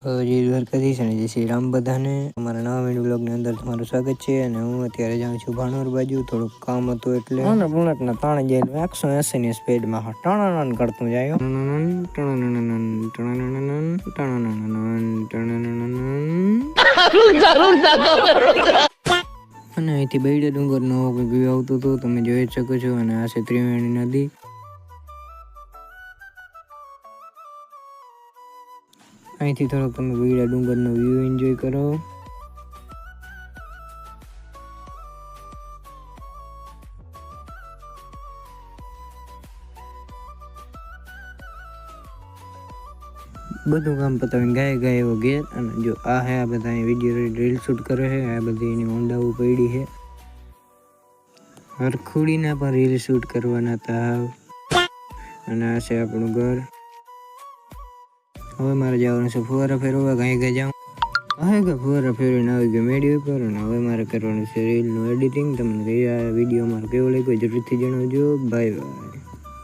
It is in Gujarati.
જય દ્વારકાધીશ અને જય શ્રી રામ બધાને. અમારા નવા વિડીયો બ્લોગની અંદર તમારું સ્વાગત છે. અને હું અત્યારે જાઉં છું ભાણવર બાજુ, થોડુંક કામ હતું એટલે. અને બુલેટના તાણે જઈને 180 ની સ્પીડમાં ટણનન કરતું જાય. અને અહીંથી બેડે ડુંગરનો વ્યૂ આવતો હતો, તમે જોઈ જ શકો છો. અને આ છે ત્રિવેણી નદી. અહીંથી થોડોક તમે બેડા ડુંગરનો વ્યૂ એન્જોય કરો. બધું કામ પતાવીને ગાય એવો ઘેર. અને જો આ હે આ બધા વિડીયો રીલ શૂટ કરે છે. આ બધી એની ઊંડાઓ પડી છે. હરખુડીના પણ રીલ શૂટ કરવાના હતા. અને આ છે આપણું ઘર. હવે મારે જવાનું છે ફુવારા ફેરવા. ગાય જાઉં કે ફુવારા ફેરવીને આવી ગયો મેળી ઉપર. અને હવે મારે કરવાનું છે રીલનું એડિટિંગ. તમને આ વિડીયો મારો કેવો લાગ્યો જરૂરથી જણાવજો. Bye bye.